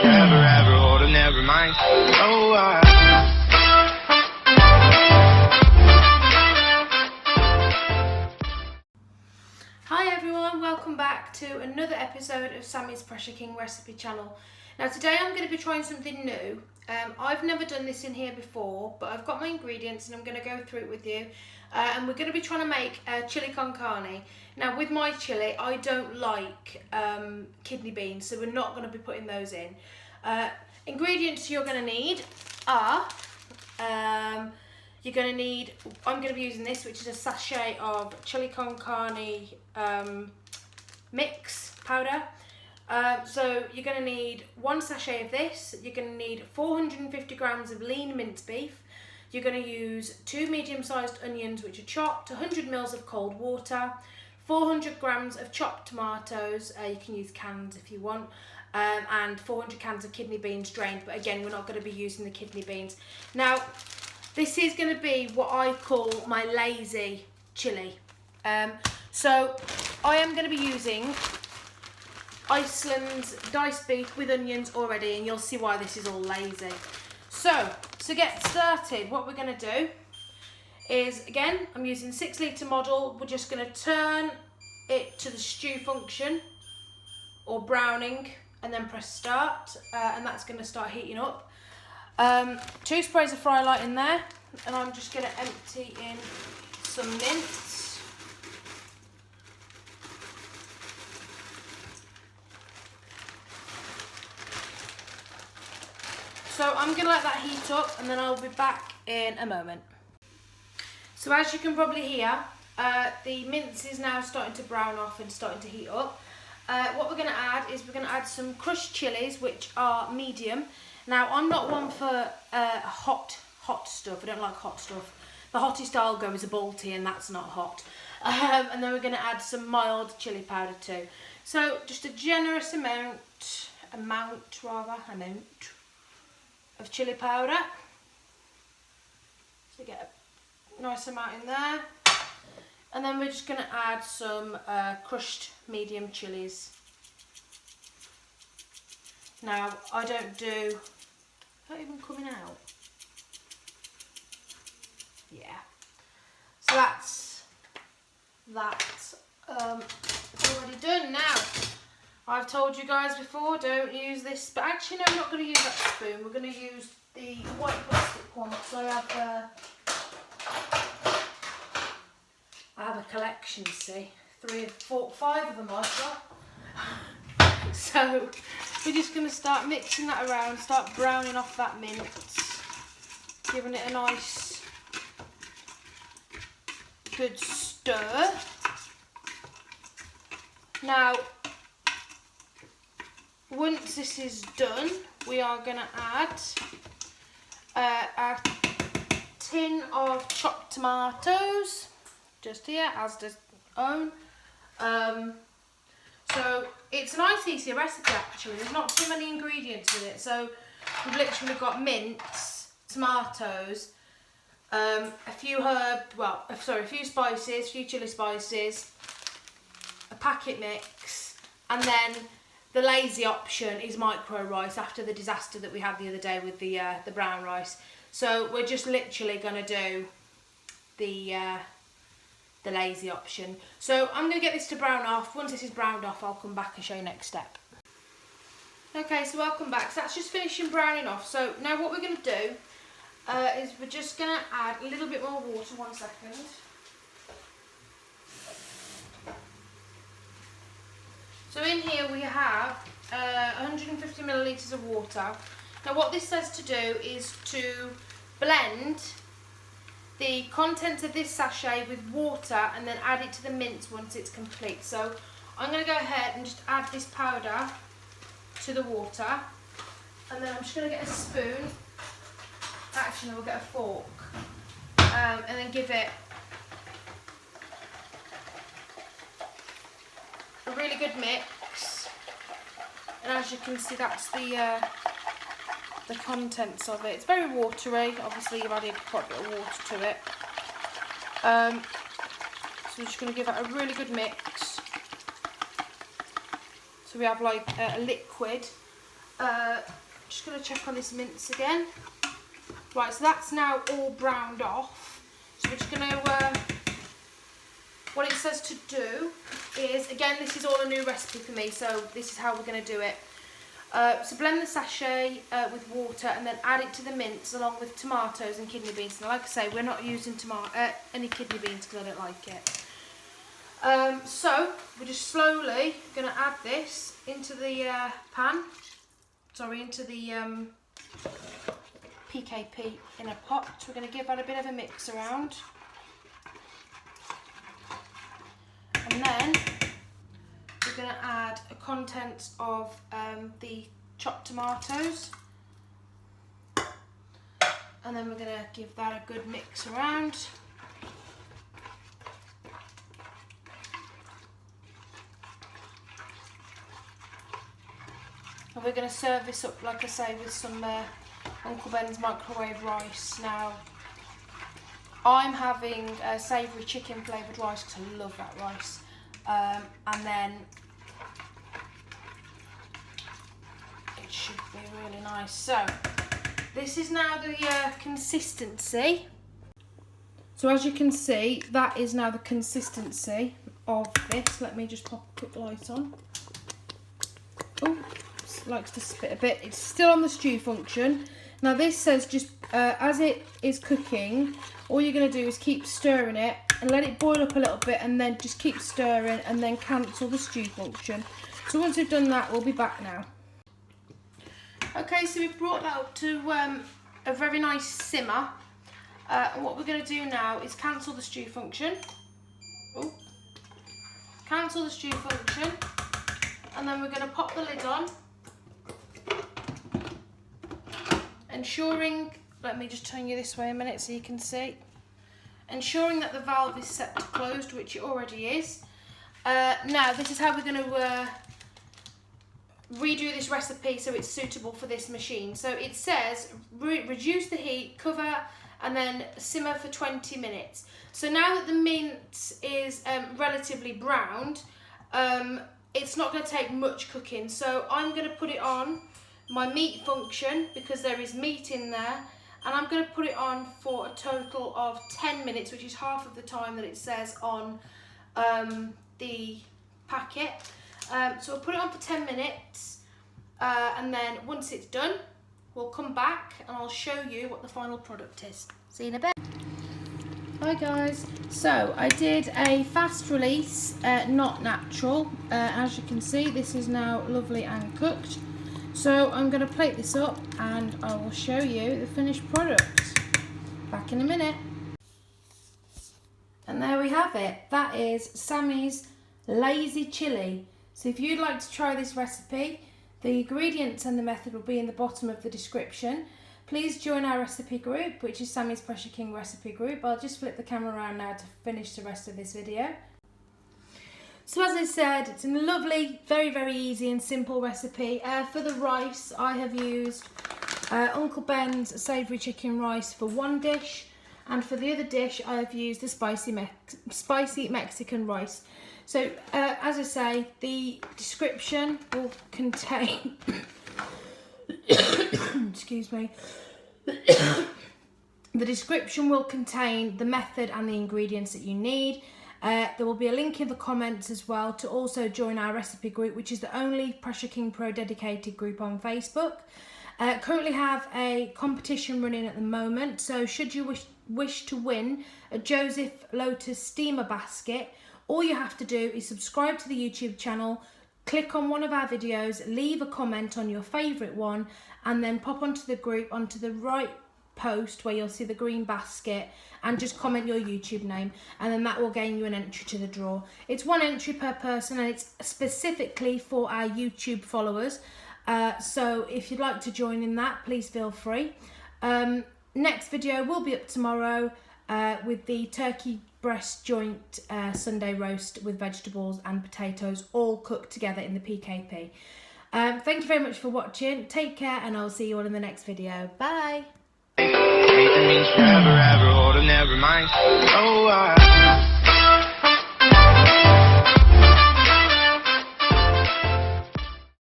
Never ever hold them, never mind. Oh, Hi everyone, welcome back to another episode of Sammie's Pressure King Recipe Channel. Now today I'm going to be trying something new. I've never done this in here before, but I've got my ingredients and I'm going to go through it with you. And we're going to be trying to make chili con carne. Now with my chili, I don't like kidney beans, so we're not going to be putting those in. Ingredients you're going to need are, I'm going to be using this, which is a sachet of chili con carne mix powder. So you're going to need one sachet of this. You're going to need 450 grams of lean minced beef. You're going to use 2 medium-sized onions which are chopped, 100 ml of cold water, 400 grams of chopped tomatoes, you can use cans if you want, and 400 cans of kidney beans drained, but again we're not going to be using the kidney beans. Now this is going to be what I call my lazy chili. So I am going to be using Iceland's diced beef with onions already, and you'll see why this is all lazy. So to get started, what we're going to do is, again, I'm using 6 litre model. We're just going to turn it to the stew function or browning and then press start, and that's going to start heating up. 2 sprays of fry light in there, and I'm just going to empty in some mince. So I'm going to let that heat up and then I'll be back in a moment. So as you can probably hear, the mince is now starting to brown off and starting to heat up. What we're going to add is we're going to add some crushed chilies, which are medium. Now I'm not one for hot stuff. I don't like hot stuff. The hottest I'll go is a Balti, and that's not hot. And then we're going to add some mild chili powder too. So just a generous amount of chili powder. So get a nice amount in there. And then we're just going to add some crushed medium chilies. Now I don't even coming out. Yeah. So that's already done. Now I've told you guys before, don't use this, but actually no, I'm not going to use that spoon. We're going to use the white plastic one. So I have a collection, see, 3, 4, 5 of them I've got. So we're just going to start mixing that around, start browning off that mince, giving it a nice good stir. Now once this is done, we are going to add a tin of chopped tomatoes, just here, as does own. So it's a nice easy recipe actually, there's not too many ingredients with it. So we've literally got mince, tomatoes, a few spices, a few chili spices, a packet mix, and then the lazy option is micro rice after the disaster that we had the other day with the brown rice. So we're just literally going to do the lazy option. So I'm going to get this to brown off. Once this is browned off, I'll come back and show you next step. Okay, so welcome back. So that's just finishing browning off. So now what we're going to do is we're just going to add a little bit more water. 1 second. So in here we have 150 millilitres of water. Now what this says to do is to blend the contents of this sachet with water and then add it to the mince once it's complete. So I'm going to go ahead and just add this powder to the water, and then I'm just going to get a spoon, actually we'll get a fork, and then give it a really good mix. And as you can see, that's the contents of it. It's very watery, obviously you've added quite a bit of water to it. So we're just going to give that a really good mix. So we have like a liquid. Just going to check on this mince again. Right, so that's now all browned off. So we're just going to, what it says to do is, again, this is all a new recipe for me, so this is how we're going to do it. So blend the sachet with water and then add it to the mince along with tomatoes and kidney beans. Now, like I say, we're not using any kidney beans because I don't like it. So we're just slowly going to add this into the into the PKP in a pot. We're going to give that a bit of a mix around. And then we're going to add a contents of the chopped tomatoes. And then we're going to give that a good mix around. And we're going to serve this up, like I say, with some Uncle Ben's microwave rice. Now, I'm having savoury chicken flavoured rice because I love that rice. And then it should be really nice. So, this is now the consistency. So as you can see, that is now the consistency of this. Let me just pop a quick light on. Oh, likes to spit a bit. It's still on the stew function. Now this says just as it is cooking, all you're going to do is keep stirring it and let it boil up a little bit, and then just keep stirring and then cancel the stew function. So once we've done that, we'll be back now. Okay, so we've brought that up to a very nice simmer. And what we're going to do now is cancel the stew function. Oh, cancel the stew function, and then we're going to pop the lid on. Ensuring, let me just turn you this way a minute so you can see. Ensuring that the valve is set to closed, which it already is. Now, this is how we're going to redo this recipe so it's suitable for this machine. So it says reduce the heat, cover, and then simmer for 20 minutes. So now that the mince is relatively browned, it's not going to take much cooking. So I'm going to put it on my meat function because there is meat in there, and I'm going to put it on for a total of 10 minutes, which is half of the time that it says on the packet. So I'll put it on for 10 minutes, and then once it's done, we'll come back and I'll show you what the final product is. See you in a bit. Hi guys, so I did a fast release, not natural. As you can see, this is now lovely and cooked. So I'm going to plate this up and I will show you the finished product. Back in a minute. And there we have it. That is Sammie's Lazy Chili. So if you'd like to try this recipe, the ingredients and the method will be in the bottom of the description. Please join our recipe group, which is Sammie's Pressure King recipe group. I'll just flip the camera around now to finish the rest of this video. So as I said, it's a lovely, very, very easy and simple recipe. For the rice, I have used Uncle Ben's savoury chicken rice for one dish. And for the other dish, I have used the spicy Mexican rice. So as I say, the description will contain... excuse me. The description will contain the method and the ingredients that you need. There will be a link in the comments as well to also join our recipe group, which is the only Pressure King Pro dedicated group on Facebook. Currently have a competition running at the moment, so should you wish to win a Joseph Lotus steamer basket, all you have to do is subscribe to the YouTube channel, click on one of our videos, leave a comment on your favourite one, and then pop onto the group, onto the right post where you'll see the green basket, and just comment your YouTube name, and then that will gain you an entry to the draw. It's one entry per person, and it's specifically for our YouTube followers. So if you'd like to join in that, please feel free. Next video will be up tomorrow with the turkey breast joint Sunday roast with vegetables and potatoes all cooked together in the PKP. Thank you very much for watching. Take care, and I'll see you all in the next video. Bye. Never, ever, or never mind. Oh,